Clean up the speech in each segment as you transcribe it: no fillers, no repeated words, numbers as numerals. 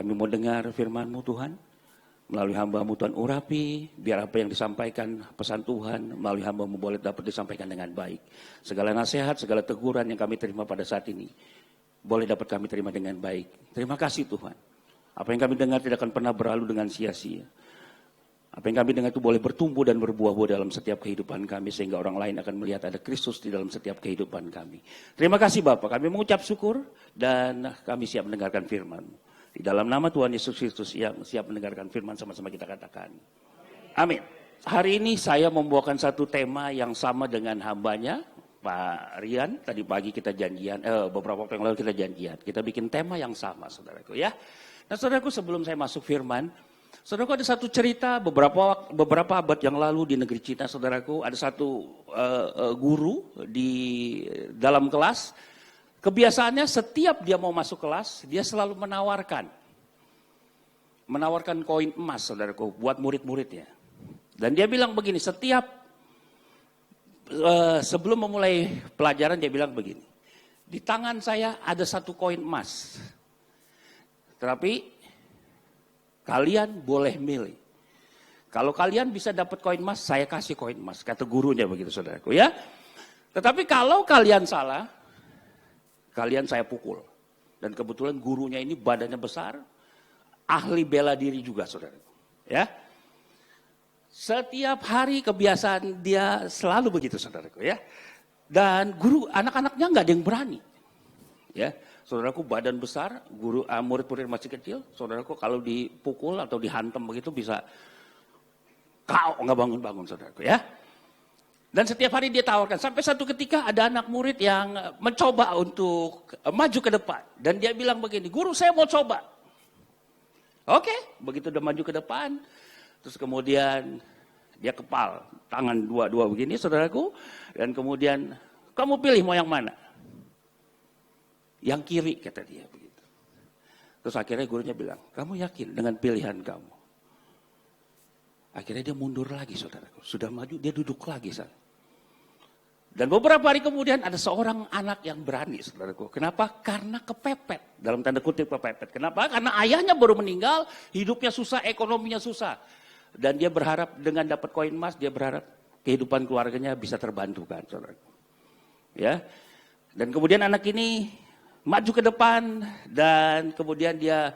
Kami mau dengar firman-Mu Tuhan. Melalui hamba-Mu Tuhan urapi, biar apa yang disampaikan pesan Tuhan melalui hamba-Mu boleh dapat disampaikan dengan baik. Segala nasihat, segala teguran yang kami terima pada saat ini, boleh dapat kami terima dengan baik. Terima kasih Tuhan. Apa yang kami dengar tidak akan pernah berlalu dengan sia-sia. Apa yang kami dengar itu boleh bertumbuh dan berbuah-buah dalam setiap kehidupan kami, sehingga orang lain akan melihat ada Kristus di dalam setiap kehidupan kami. Terima kasih Bapak, kami mengucap syukur dan kami siap mendengarkan firman-Mu. Di dalam nama Tuhan Yesus Kristus yang siap mendengarkan firman, sama-sama kita katakan. Amin. Hari ini saya membawakan satu tema yang sama dengan hambanya, Pak Rian. Tadi pagi kita janjian, beberapa waktu yang lalu kita janjian. Kita bikin tema yang sama, saudaraku ya. Nah saudaraku, sebelum saya masuk firman, saudaraku ada satu cerita beberapa abad yang lalu di negeri Cina, saudaraku. Ada satu guru di dalam kelas. Kebiasaannya setiap dia mau masuk kelas, dia selalu menawarkan koin emas, saudaraku, buat murid-muridnya. Dan dia bilang begini, sebelum memulai pelajaran dia bilang begini, di tangan saya ada satu koin emas, tetapi kalian boleh milih. Kalau kalian bisa dapat koin emas, saya kasih koin emas, kata gurunya begitu, saudaraku ya. Tetapi kalau kalian salah, kalian saya pukul. Dan kebetulan gurunya ini badannya besar, ahli bela diri juga, saudara. Ya, setiap hari kebiasaan dia selalu begitu, saudaraku ya. Dan guru anak-anaknya nggak ada yang berani. Ya, saudaraku badan besar, guru murid-murid masih kecil, saudaraku kalau dipukul atau dihantam begitu bisa kau nggak bangun-bangun, saudaraku ya. Dan setiap hari dia tawarkan. Sampai satu ketika ada anak murid yang mencoba untuk maju ke depan. Dan dia bilang begini, guru saya mau coba. Oke, begitu udah maju ke depan. Terus kemudian dia kepal, tangan dua-dua begini saudaraku. Dan kemudian, kamu pilih mau yang mana? Yang kiri, kata dia begitu. Terus akhirnya gurunya bilang, kamu yakin dengan pilihan kamu? Akhirnya dia mundur lagi, saudaraku. Sudah maju, dia duduk lagi sana. Dan beberapa hari kemudian ada seorang anak yang berani, saudaraku. Kenapa? Karena kepepet. Dalam tanda kutip kepepet. Kenapa? Karena ayahnya baru meninggal, hidupnya susah, ekonominya susah. Dan dia berharap dengan dapat koin emas, dia berharap kehidupan keluarganya bisa terbantukan, saudaraku. Ya. Dan kemudian anak ini maju ke depan dan kemudian dia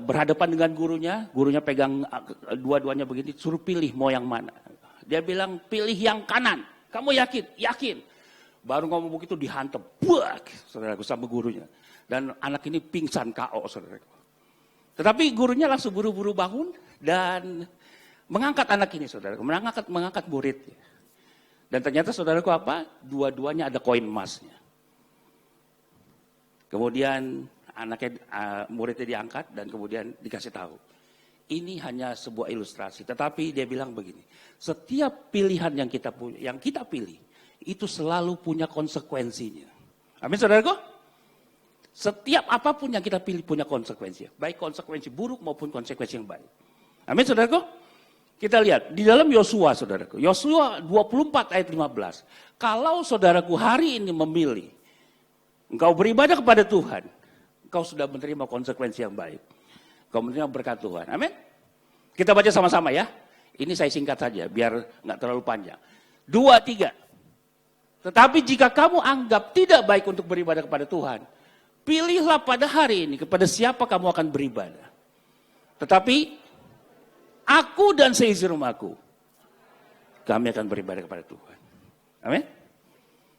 berhadapan dengan gurunya pegang dua-duanya begini, suruh pilih mau yang mana. Dia bilang pilih yang kanan, kamu yakin? Yakin. Baru ngomong begitu dihantam, buak, saudaraku sama gurunya. Dan anak ini pingsan KO, saudaraku. Tetapi gurunya langsung buru-buru bangun dan mengangkat anak ini, saudaraku, mengangkat muridnya. Dan ternyata saudaraku apa? Dua-duanya ada koin emasnya. Kemudian muridnya diangkat dan kemudian dikasih tahu. Ini hanya sebuah ilustrasi, tetapi dia bilang begini, setiap pilihan yang kita pilih, itu selalu punya konsekuensinya. Amin saudaraku? Setiap apapun yang kita pilih punya konsekuensi, baik konsekuensi buruk maupun konsekuensi yang baik. Amin saudaraku? Kita lihat di dalam Yosua, saudaraku. Yosua 24 ayat 15. Kalau saudaraku hari ini memilih, engkau beribadah kepada Tuhan, kau sudah menerima konsekuensi yang baik. Kau menerima berkat Tuhan. Amin. Kita baca sama-sama ya. Ini saya singkat saja biar nggak terlalu panjang. 2, 3. Tetapi jika kamu anggap tidak baik untuk beribadah kepada Tuhan, pilihlah pada hari ini kepada siapa kamu akan beribadah. Tetapi aku dan seisi rumahku, kami akan beribadah kepada Tuhan. Amin.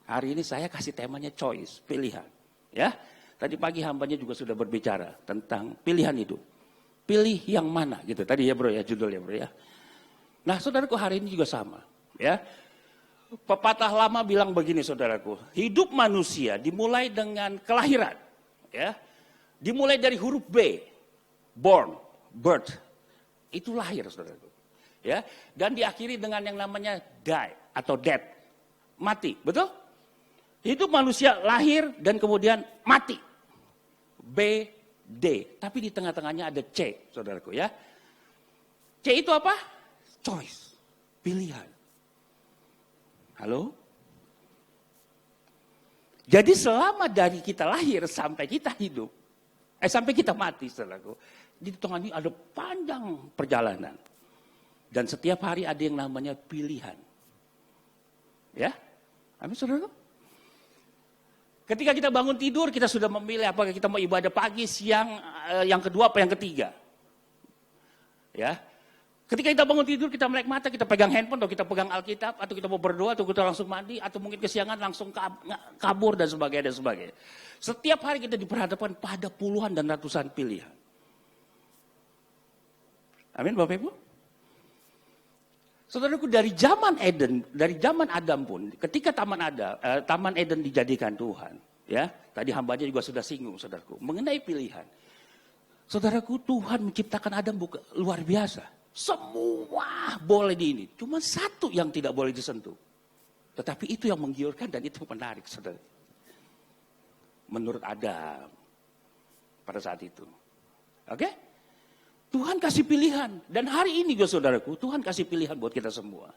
Hari ini saya kasih temanya choice, pilihan. Ya. Tadi pagi hambanya juga sudah berbicara tentang pilihan hidup. Pilih yang mana gitu. Tadi ya bro ya judulnya bro ya. Nah saudaraku hari ini juga sama. Ya. Pepatah lama bilang begini saudaraku. Hidup manusia dimulai dengan kelahiran. Ya. Dimulai dari huruf B. Born. Birth. Itu lahir saudaraku. Ya. Dan diakhiri dengan yang namanya die atau death. Mati. Betul? Hidup manusia lahir dan kemudian mati. B, D. Tapi di tengah-tengahnya ada C, saudaraku ya. C itu apa? Choice. Pilihan. Halo? Jadi selama dari kita lahir sampai kita hidup, Sampai kita mati, saudaraku. Di tengah ini ada panjang perjalanan. Dan setiap hari ada yang namanya pilihan. Ya, amin saudara. Ketika kita bangun tidur, kita sudah memilih apakah kita mau ibadah pagi, siang, yang kedua, apa yang ketiga. Ya, ketika kita bangun tidur, kita melek mata, kita pegang handphone, atau kita pegang Alkitab, atau kita mau berdoa, atau kita langsung mandi, atau mungkin kesiangan langsung kabur dan sebagainya dan sebagainya. Setiap hari kita diperhadapkan pada puluhan dan ratusan pilihan. Amin, Bapak Ibu. Saudaraku, dari zaman Eden, dari zaman Adam pun, ketika Taman Eden dijadikan Tuhan, ya, tadi hambanya juga sudah singgung, saudaraku, mengenai pilihan. Saudaraku, Tuhan menciptakan Adam luar biasa. Semua boleh di ini, cuma satu yang tidak boleh disentuh. Tetapi itu yang menggiurkan dan itu menarik, saudara. Menurut Adam pada saat itu, oke? Tuhan kasih pilihan. Dan hari ini juga saudaraku, Tuhan kasih pilihan buat kita semua.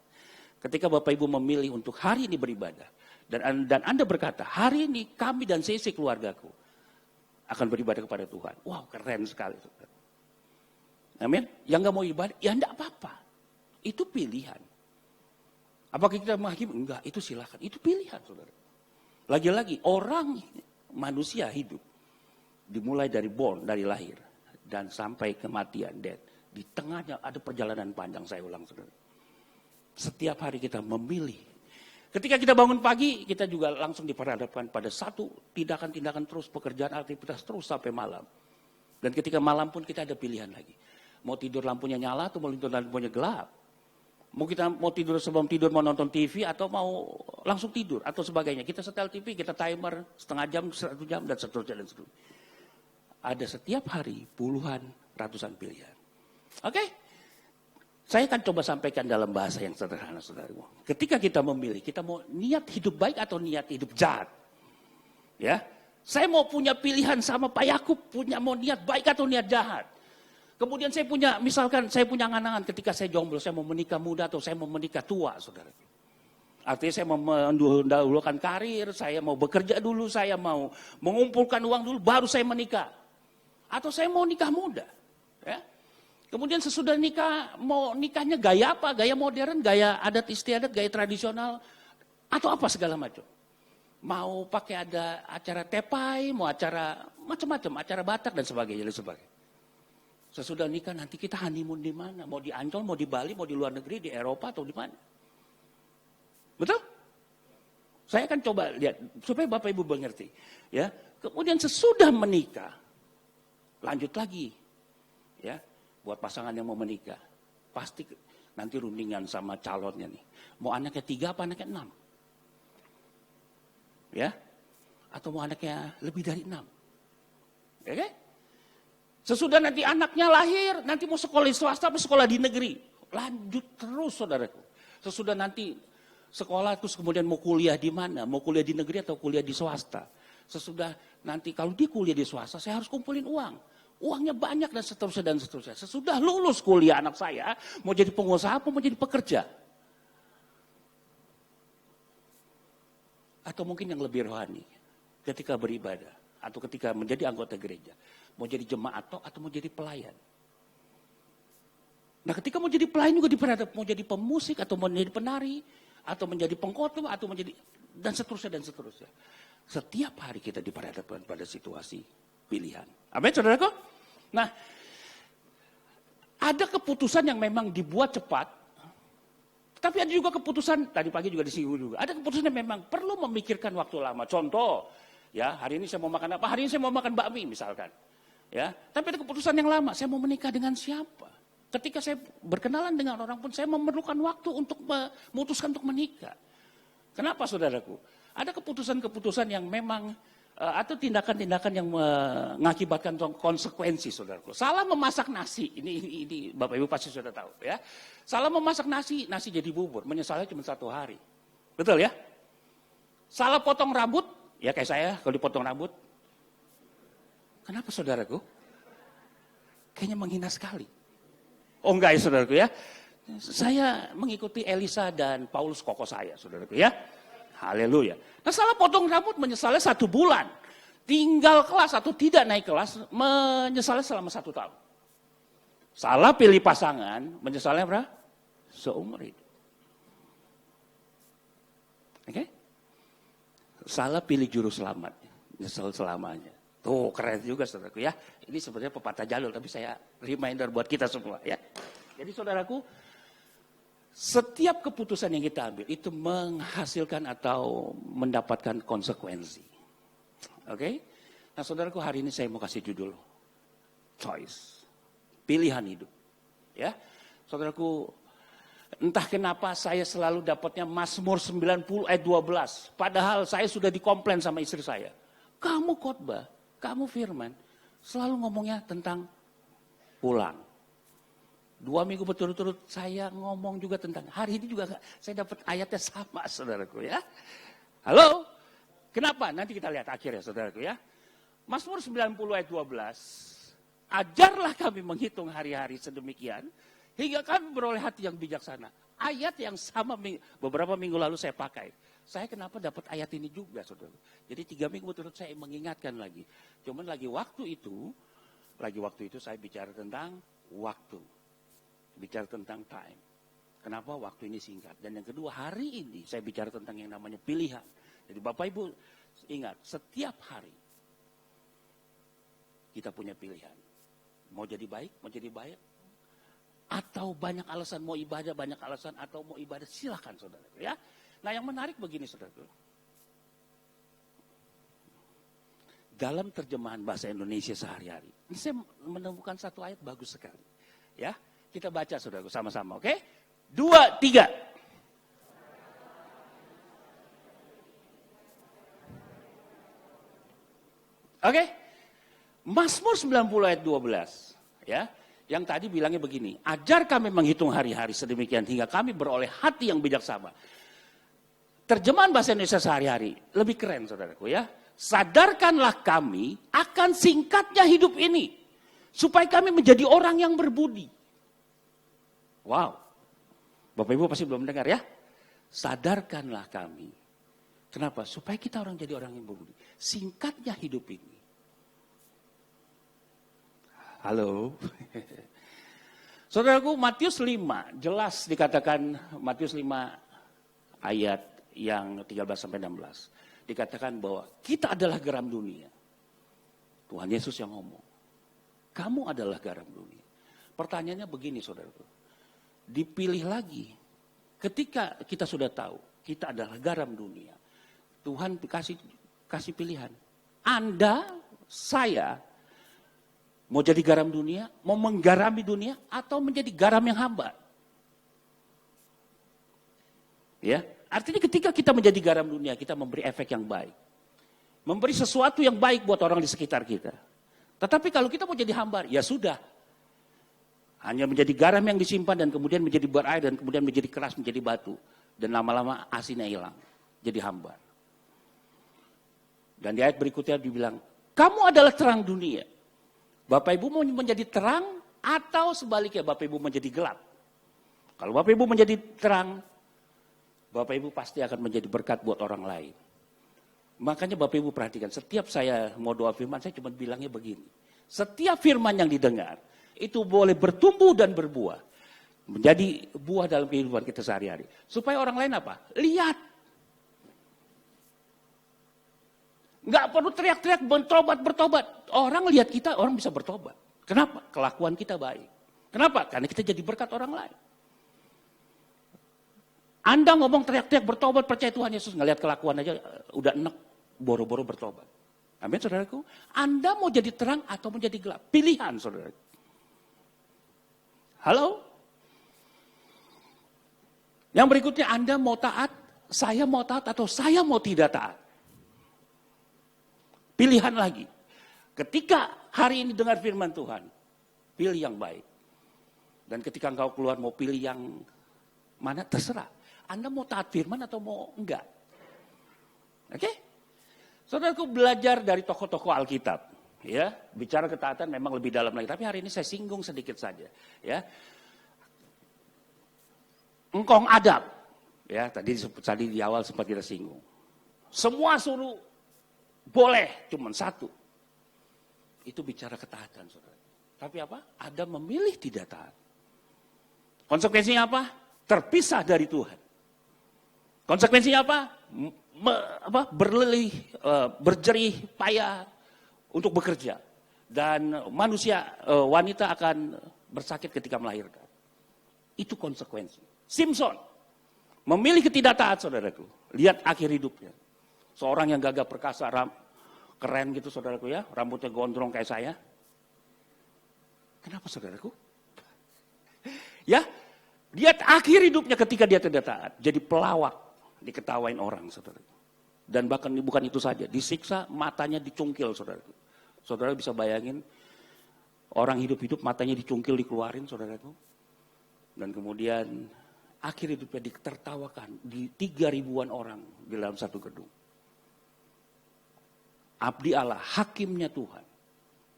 Ketika Bapak Ibu memilih untuk hari ini beribadah. Dan Anda berkata, hari ini kami dan sesi keluargaku akan beribadah kepada Tuhan. Wow, keren sekali. Saudara. Amin. Yang gak mau ibadah, ya enggak apa-apa. Itu pilihan. Apakah kita menghakimi? Enggak, itu silakan. Itu pilihan, saudara. Lagi-lagi, orang manusia hidup. Dimulai dari dari lahir. Dan sampai kematian, death. Di tengahnya ada perjalanan panjang, saya ulang saudara. Setiap hari kita memilih. Ketika kita bangun pagi, kita juga langsung diperhadapkan pada satu tindakan-tindakan terus, pekerjaan, aktivitas terus sampai malam. Dan ketika malam pun kita ada pilihan lagi. Mau tidur lampunya nyala atau mau tidur lampunya gelap. Mau tidur sebelum tidur, mau nonton TV atau mau langsung tidur atau sebagainya. Kita setel TV, kita timer setengah jam, 1 jam, dan seterusnya dan seterusnya. Ada setiap hari puluhan, ratusan pilihan. Oke? Saya akan coba sampaikan dalam bahasa yang sederhana, saudaraku. Ketika kita memilih, kita mau niat hidup baik atau niat hidup jahat. Ya, saya mau punya pilihan sama Pak Yakub, mau niat baik atau niat jahat. Kemudian misalkan saya punya angan-angan ketika saya jomblo, saya mau menikah muda atau saya mau menikah tua, saudara. Artinya saya mau mendahulukan karir, saya mau bekerja dulu, saya mau mengumpulkan uang dulu, baru saya menikah. Atau saya mau nikah muda. Ya. Kemudian sesudah nikah, mau nikahnya gaya apa? Gaya modern, gaya adat istiadat, gaya tradisional. Atau apa segala macam. Mau pakai ada acara tepai, mau acara macam-macam, acara Batak dan sebagainya. Sesudah nikah nanti kita honeymoon di mana? Mau di Ancol, mau di Bali, mau di luar negeri, di Eropa atau di mana? Betul? Saya akan coba lihat supaya Bapak Ibu mengerti. Ya. Kemudian sesudah menikah, lanjut lagi, ya, buat pasangan yang mau menikah, pasti nanti rundingan sama calonnya nih. Mau anaknya 3 apa anaknya 6? Ya, atau mau anaknya lebih dari 6? Oke? Sesudah nanti anaknya lahir, nanti mau sekolah di swasta atau sekolah di negeri, lanjut terus saudaraku. Sesudah nanti sekolah terus kemudian mau kuliah di mana? Mau kuliah di negeri atau kuliah di swasta? Sesudah nanti kalau dia kuliah di swasta, saya harus kumpulin uang. Uangnya banyak dan seterusnya dan seterusnya. Sesudah lulus kuliah anak saya, mau jadi pengusaha apa mau jadi pekerja? Atau mungkin yang lebih rohani, ketika beribadah, atau ketika menjadi anggota gereja, mau jadi jemaat atau mau jadi pelayan. Nah ketika mau jadi pelayan juga diperhadap, mau jadi pemusik atau mau jadi penari, atau menjadi pengkhotbah atau menjadi, dan seterusnya dan seterusnya. Setiap hari kita diperhadapkan pada situasi pilihan. Amin, saudaraku? Nah, ada keputusan yang memang dibuat cepat, tapi ada juga keputusan, tadi pagi juga disinggung juga, ada keputusan yang memang perlu memikirkan waktu lama. Contoh, ya hari ini saya mau makan apa? Hari ini saya mau makan bakmi misalkan. Ya, tapi ada keputusan yang lama, saya mau menikah dengan siapa? Ketika saya berkenalan dengan orang pun, saya memerlukan waktu untuk memutuskan untuk menikah. Kenapa, saudaraku? Ada keputusan-keputusan yang memang atau tindakan-tindakan yang mengakibatkan konsekuensi, saudaraku. Salah memasak nasi, ini Bapak Ibu pasti sudah tahu, ya. Salah memasak nasi jadi bubur, menyesalnya cuma 1 hari. Betul ya? Salah potong rambut, ya kayak saya kalau dipotong rambut. Kenapa, saudaraku? Kayaknya menghina sekali. Oh enggak ya, saudaraku ya. Saya mengikuti Elisa dan Paulus koko saya, saudaraku ya. Haleluya. Nah salah potong rambut menyesalnya 1 bulan. tinggal kelas atau tidak naik kelas, menyesal selama 1 tahun. Salah pilih pasangan, menyesalnya berapa? Seumur hidup. Oke? Salah pilih juru selamat, nyesal selamanya. Tuh keren juga saudaraku ya. Ini sebenarnya pepatah jalur, tapi saya reminder buat kita semua ya. Jadi saudaraku, setiap keputusan yang kita ambil itu menghasilkan atau mendapatkan konsekuensi. Oke? Nah saudaraku, hari ini saya mau kasih judul choice. Pilihan hidup. Ya. Saudaraku, entah kenapa saya selalu dapatnya Mazmur 90 ayat 12. Padahal saya sudah dikomplain sama istri saya. Kamu khotbah, kamu firman, selalu ngomongnya tentang pulang. 2 minggu berturut-turut saya ngomong juga tentang, hari ini juga saya dapat ayatnya sama saudaraku ya. Halo? Kenapa? Nanti kita lihat akhirnya saudaraku ya. Mazmur 90 ayat 12. Ajarlah kami menghitung hari-hari sedemikian, hingga kami beroleh hati yang bijaksana. Ayat yang sama beberapa minggu lalu saya pakai. Saya kenapa dapat ayat ini juga saudara. Jadi 3 minggu berturut saya mengingatkan lagi. Cuman lagi waktu itu saya bicara tentang waktu. Bicara tentang time. Kenapa waktu ini singkat. Dan yang kedua, hari ini saya bicara tentang yang namanya pilihan. Jadi Bapak Ibu ingat, setiap hari kita punya pilihan. Mau jadi baik, atau banyak alasan mau ibadah, banyak alasan atau mau ibadah, silakan saudara ya. Nah yang menarik begini saudara. Dalam terjemahan bahasa Indonesia sehari-hari, ini saya menemukan satu ayat bagus sekali. Ya, kita baca saudara sama-sama, oke? 2, 3. Oke? Mazmur 90 ayat 12, ya. Yang tadi bilangnya begini, ajar kami menghitung hari-hari sedemikian hingga kami beroleh hati yang bijaksana. Terjemahan bahasa Indonesia sehari-hari lebih keren saudaraku ya. Sadarkanlah kami akan singkatnya hidup ini supaya kami menjadi orang yang berbudi. Wow. Bapak Ibu pasti belum mendengar ya. Sadarkanlah kami. Kenapa? Supaya kita jadi orang yang berbudi. Singkatnya hidup ini. Halo. Saudaraku, Matius 5, jelas dikatakan Matius 5 ayat yang 13-16. Dikatakan bahwa kita adalah garam dunia. Tuhan Yesus yang ngomong. Kamu adalah garam dunia. Pertanyaannya begini saudaraku. Dipilih lagi. Ketika kita sudah tahu, kita adalah garam dunia. Tuhan kasih pilihan. Anda, saya, mau jadi garam dunia, mau menggarami dunia, atau menjadi garam yang hambar. Ya, artinya ketika kita menjadi garam dunia, kita memberi efek yang baik. Memberi sesuatu yang baik buat orang di sekitar kita. Tetapi kalau kita mau jadi hambar, ya sudah. Hanya menjadi garam yang disimpan dan kemudian menjadi berair dan kemudian menjadi keras, menjadi batu. Dan lama-lama asinnya hilang, jadi hambar. Dan di ayat berikutnya dibilang, kamu adalah terang dunia. Bapak Ibu mau menjadi terang atau sebaliknya Bapak Ibu menjadi gelap. Kalau Bapak Ibu menjadi terang, Bapak Ibu pasti akan menjadi berkat buat orang lain. Makanya Bapak Ibu perhatikan, setiap saya mau doa firman, saya cuma bilangnya begini. Setiap firman yang didengar, itu boleh bertumbuh dan berbuah. Menjadi buah dalam kehidupan kita sehari-hari. Supaya orang lain apa? Lihat. Nggak perlu teriak-teriak, bertobat. Orang lihat kita, orang bisa bertobat. Kenapa? Kelakuan kita baik. Kenapa? Karena kita jadi berkat orang lain. Anda ngomong teriak-teriak bertobat, percaya Tuhan Yesus, ngelihat kelakuan aja udah enek, boro-boro bertobat. Amin saudaraku. Anda mau jadi terang atau mau jadi gelap? Pilihan saudaraku. Halo? Yang berikutnya Anda mau taat, saya mau taat atau saya mau tidak taat? Pilihan lagi. Ketika hari ini dengar firman Tuhan, pilih yang baik. Dan ketika engkau keluar mau pilih yang mana, terserah. Anda mau taat firman atau mau enggak? Oke? Saudaraku, belajar dari tokoh-tokoh Alkitab. Ya, bicara ketaatan memang lebih dalam lagi. Tapi hari ini saya singgung sedikit saja. Ya, engkong adab. Ya, tadi di awal sempat kita singgung. Semua suruh boleh, cuma satu. Itu bicara ketaatan, saudara. Tapi apa? Adam memilih tidak taat. Konsekuensinya apa? Terpisah dari Tuhan. Konsekuensinya apa? Berjerih payah untuk bekerja. Dan manusia, wanita akan bersakit ketika melahirkan. Itu konsekuensi. Simpson memilih ketidaktaat, saudaraku. Lihat akhir hidupnya. Seorang yang gagah perkasa, keren gitu saudaraku ya, rambutnya gondrong kayak saya. Kenapa saudaraku? Ya, lihat akhir hidupnya ketika dia tidak taat. Jadi pelawak, diketawain orang saudaraku. Dan bahkan bukan itu saja, disiksa, matanya dicungkil saudaraku. Saudara bisa bayangin, orang hidup-hidup matanya dicungkil, dikeluarin saudaraku. Dan kemudian akhir hidupnya ditertawakan di 3.000-an orang di dalam satu gedung. Abdi Allah, hakimnya Tuhan.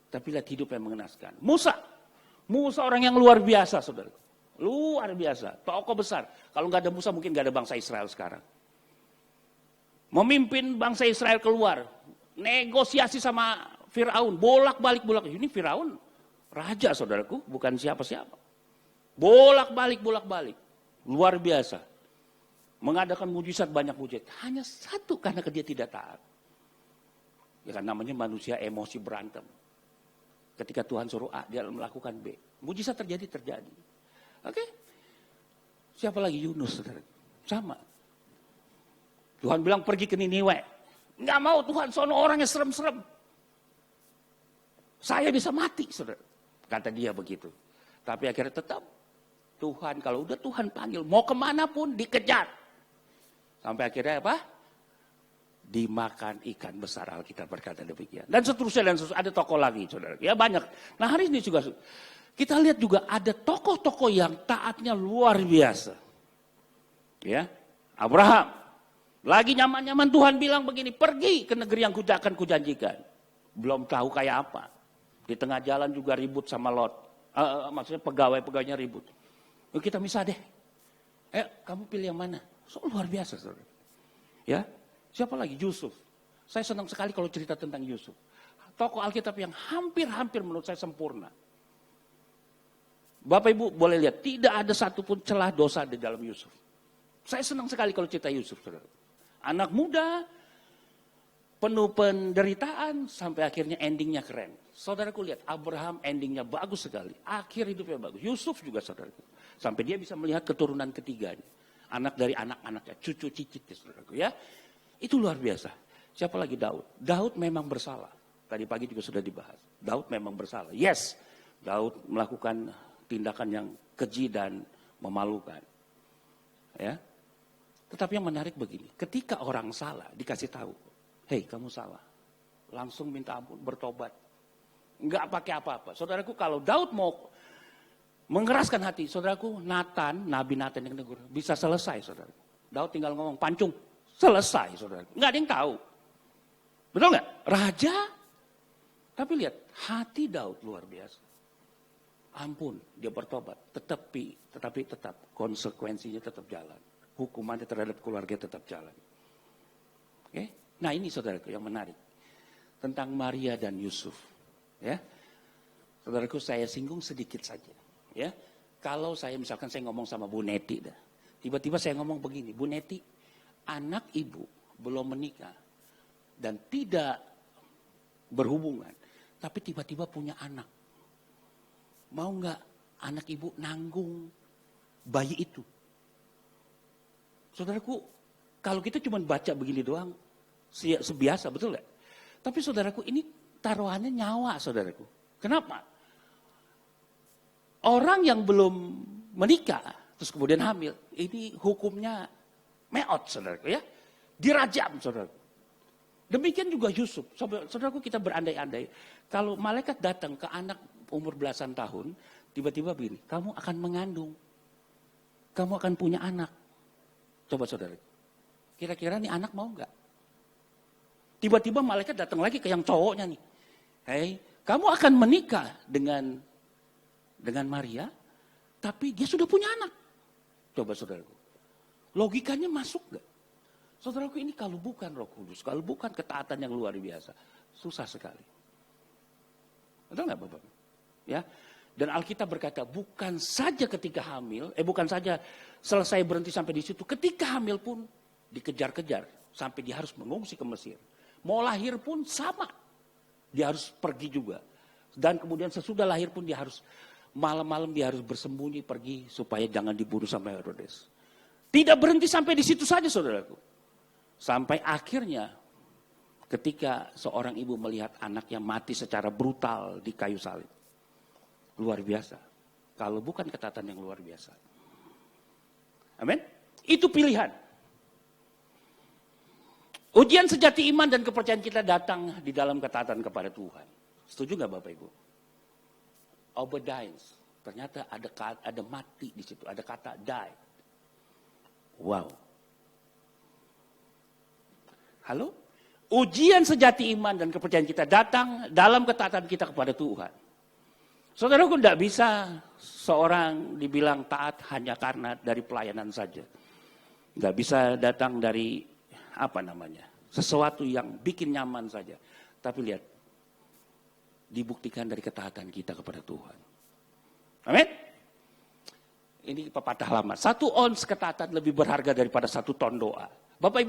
Tapi lihat hidup yang mengenaskan. Musa orang yang luar biasa saudara. Luar biasa, tokoh besar. Kalau nggak ada Musa mungkin nggak ada bangsa Israel sekarang. Memimpin bangsa Israel keluar. Negosiasi sama Firaun, bolak-balik. Ini Firaun, raja saudaraku, bukan siapa-siapa. Bolak-balik. Luar biasa. Mengadakan mujizat, banyak mujizat. Hanya satu karena dia tidak taat. Ya kan namanya manusia emosi berantem. Ketika Tuhan suruh A, dia melakukan B. Mujizat terjadi. Oke? Siapa lagi? Yunus, saudara. Sama. Tuhan bilang pergi ke Niniwe. Nggak mau Tuhan, sono orangnya serem-serem. Saya bisa mati, saudara. Kata dia begitu. Tapi akhirnya tetap Tuhan, kalau udah Tuhan panggil, mau kemana pun dikejar. Sampai akhirnya apa? Dimakan ikan besar, Alkitab berkata demikian. Dan seterusnya, ada tokoh lagi, saudara. Ya banyak. Nah hari ini juga kita lihat juga ada tokoh-tokoh yang taatnya luar biasa. Ya, Abraham. Lagi nyaman-nyaman Tuhan bilang begini, pergi ke negeri yang akan kujanjikan. Belum tahu kayak apa. Di tengah jalan juga ribut sama Lot. Maksudnya pegawai-pegawainya ribut. Yuk kita misah deh. Kamu pilih yang mana? Luar biasa, saudara. Ya. Siapa lagi? Yusuf. Saya senang sekali kalau cerita tentang Yusuf. Tokoh Alkitab yang hampir-hampir menurut saya sempurna. Bapak Ibu boleh lihat, tidak ada satupun celah dosa di dalam Yusuf. Saya senang sekali kalau cerita Yusuf, saudara. Anak muda, penuh penderitaan, sampai akhirnya endingnya keren. Saudaraku lihat, Abraham endingnya bagus sekali. Akhir hidupnya bagus. Yusuf juga saudaraku. Sampai dia bisa melihat keturunan ketiganya. Anak dari anak-anaknya, cucu cicitnya saudaraku ya. Itu luar biasa. Siapa lagi? Daud. Daud memang bersalah. Tadi pagi juga sudah dibahas. Daud memang bersalah. Yes, Daud melakukan tindakan yang keji dan memalukan. Ya. Tetapi yang menarik begini, ketika orang salah dikasih tahu, hei kamu salah, langsung minta ampun, bertobat. Enggak pakai apa-apa. Saudaraku, kalau Daud mau mengeraskan hati, saudaraku, Nabi Nathan yang negur, bisa selesai saudaraku. Daud tinggal ngomong, pancung. Selesai, saudara. Nggak ada yang tahu. Betul nggak? Raja. Tapi lihat, hati Daud luar biasa. Ampun, dia bertobat. Tetapi tetap konsekuensinya tetap jalan. Hukumannya terhadap keluarga tetap jalan. Oke? Nah ini saudaraku yang menarik. Tentang Maria dan Yusuf. Ya, saudaraku saya singgung sedikit saja. Ya, kalau saya misalkan saya ngomong sama Bu Neti. Tiba-tiba saya ngomong begini, Bu Neti. Anak ibu belum menikah dan tidak berhubungan, tapi tiba-tiba punya anak. Mau nggak anak ibu nanggung bayi itu? Saudaraku, kalau kita cuma baca begini doang, sebiasa, betul nggak? Tapi saudaraku, ini taruhannya nyawa, saudaraku. Kenapa? Orang yang belum menikah, terus kemudian hamil, ini hukumnya meot, saudaraku ya. Dirajam, saudaraku. Demikian juga Yusuf. Saudaraku, kita berandai-andai. Kalau malaikat datang ke anak umur belasan tahun, tiba-tiba begini, kamu akan mengandung. Kamu akan punya anak. Coba saudaraku. Kira-kira nih anak mau nggak? Tiba-tiba malaikat datang lagi ke yang cowoknya nih. Hei, kamu akan menikah dengan Maria, tapi dia sudah punya anak. Coba saudaraku. Logikanya masuk gak? Saudaraku, ini kalau bukan Roh Kudus, kalau bukan ketaatan yang luar biasa, susah sekali. Betul nggak Bapak? Ya. Dan Alkitab berkata, bukan saja ketika hamil, bukan saja selesai berhenti sampai di situ, ketika hamil pun dikejar-kejar sampai dia harus mengungsi ke Mesir. Mau lahir pun sama, dia harus pergi juga. Dan kemudian sesudah lahir pun dia harus malam-malam dia harus bersembunyi pergi supaya jangan dibunuh sama Herodes. Tidak berhenti sampai di situ saja, saudaraku. Sampai akhirnya ketika seorang ibu melihat anaknya mati secara brutal di kayu salib. Luar biasa. Kalau bukan ketaatan yang luar biasa. Amin. Itu pilihan. Ujian sejati iman dan kepercayaan kita datang di dalam ketaatan kepada Tuhan. Setuju nggak Bapak Ibu? Obedience. Ternyata ada mati di situ. Ada kata die. Wow. Halo? Ujian sejati iman dan kepercayaan kita datang dalam ketaatan kita kepada Tuhan. Saudaraku, tidak bisa seorang dibilang taat hanya karena dari pelayanan saja. Tidak bisa datang dari sesuatu yang bikin nyaman saja. Tapi lihat, dibuktikan dari ketaatan kita kepada Tuhan. Amin. Ini pepatah lama. 1 ons ketaatan lebih berharga daripada 1 ton doa. Bapak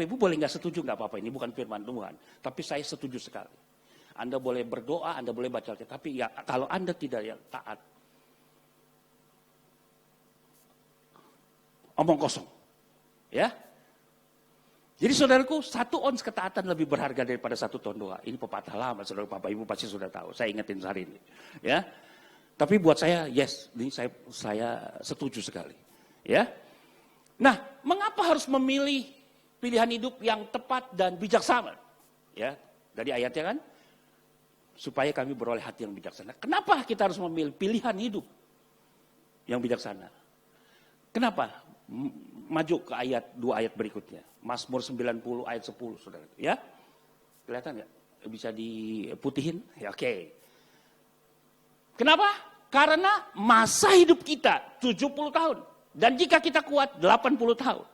Ibu boleh nggak setuju nggak apa-apa, ini bukan firman Tuhan. Tapi saya setuju sekali. Anda boleh berdoa, Anda boleh baca Alkitab, tapi ya kalau Anda tidak yang taat, omong kosong. Ya. Jadi saudaraku, 1 ons ketaatan lebih berharga daripada 1 ton doa. Ini pepatah lama, saudara Bapak Ibu pasti sudah tahu. Saya ingetin hari ini. Ya. Tapi buat saya, yes, ini saya setuju sekali. Ya. Nah, mengapa harus memilih pilihan hidup yang tepat dan bijaksana? Ya, dari ayatnya kan, supaya kami beroleh hati yang bijaksana. Kenapa kita harus memilih pilihan hidup yang bijaksana? Kenapa? Maju ke ayat 2 ayat berikutnya. Mazmur 90 ayat 10, saudara. Ya, kelihatan nggak? Bisa diputihin? Ya, oke. Kenapa? Karena masa hidup kita 70 tahun. Dan jika kita kuat 80 tahun.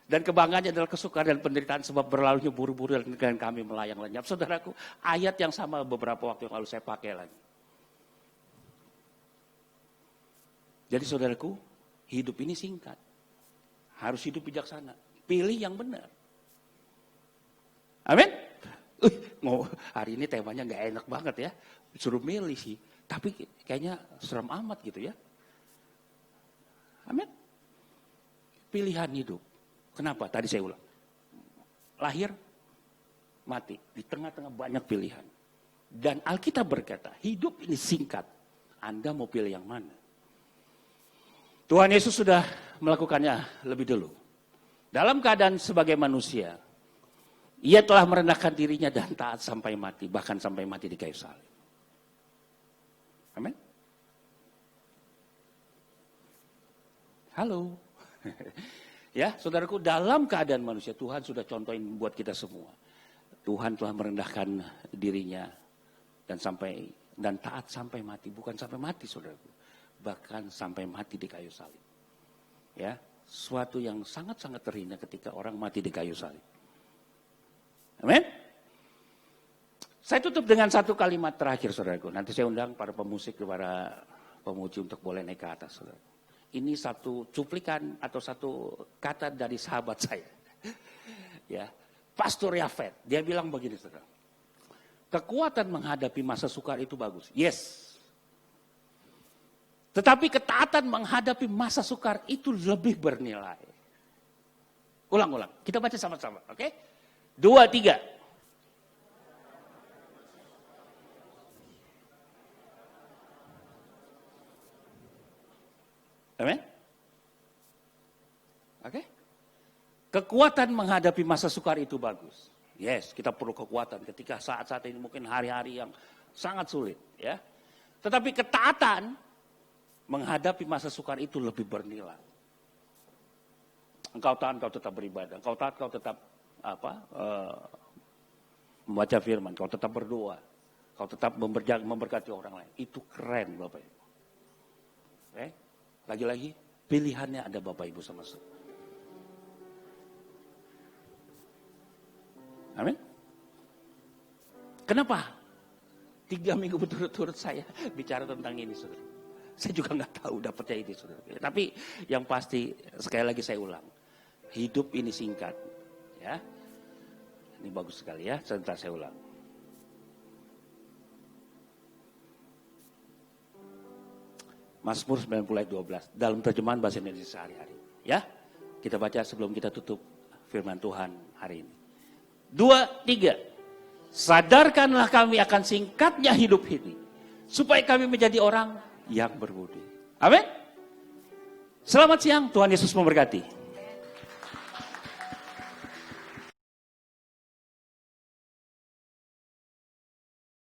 Dan kebanggaannya adalah kesukaan dan penderitaan sebab berlalunya buru-buru dan kami melayang lenyap. Saudaraku, ayat yang sama beberapa waktu yang lalu saya pakai lagi. Jadi saudaraku, hidup ini singkat. Harus hidup bijaksana. Pilih yang benar. Amin. Hari ini temanya gak enak banget ya. Suruh milih sih. Tapi kayaknya serem amat gitu ya. Amin. Pilihan hidup. Kenapa? Tadi saya ulang. Lahir, mati. Di tengah-tengah banyak pilihan. Dan Alkitab berkata, hidup ini singkat. Anda mau pilih yang mana? Tuhan Yesus sudah melakukannya lebih dulu. Dalam keadaan sebagai manusia, Ia telah merendahkan dirinya dan taat sampai mati. Bahkan sampai mati di kayu salib. Amin. Halo. Ya, saudaraku, dalam keadaan manusia, Tuhan sudah contohin buat kita semua. Tuhan telah merendahkan dirinya dan taat sampai mati. Bukan sampai mati, saudaraku. Bahkan sampai mati di kayu salib. Ya, suatu yang sangat-sangat terhina ketika orang mati di kayu salib. Amin. Saya tutup dengan satu kalimat terakhir, saudaraku. Nanti saya undang para pemusik, para pemuji untuk boleh naik ke atas, saudara. Ini satu cuplikan atau satu kata dari sahabat saya. Ya, Pastor Yafet, dia bilang begini, saudara. Kekuatan menghadapi masa sukar itu bagus. Yes. Tetapi ketaatan menghadapi masa sukar itu lebih bernilai. Ulang-ulang. Kita baca sama-sama, oke? 2, 3. Amin? Oke? Kekuatan menghadapi masa sukar itu bagus. Yes, kita perlu kekuatan ketika saat-saat ini mungkin hari-hari yang sangat sulit. Ya. Tetapi ketaatan menghadapi masa sukar itu lebih bernilai. Engkau taat, engkau tetap beribadah. Engkau taat, engkau tetap membaca firman. Engkau tetap berdoa. Engkau tetap memberkati orang lain. Itu keren, Bapak Ibu. Oke? Lagi-lagi, pilihannya ada Bapak Ibu sama-sama. Amin. Kenapa? 3 minggu berturut-turut saya bicara tentang ini, saudara. Saya juga nggak tahu dapatnya ini, saudara. Tapi yang pasti, sekali lagi saya ulang. Hidup ini singkat. Ya. Ini bagus sekali ya, sebentar saya ulang. Mazmur 90 ayat 12 dalam terjemahan bahasa Indonesia sehari-hari. Ya, kita baca sebelum kita tutup firman Tuhan hari ini. 2, 3. Sadarkanlah kami akan singkatnya hidup ini, supaya kami menjadi orang yang berbudi. Amin. Selamat siang, Tuhan Yesus memberkati.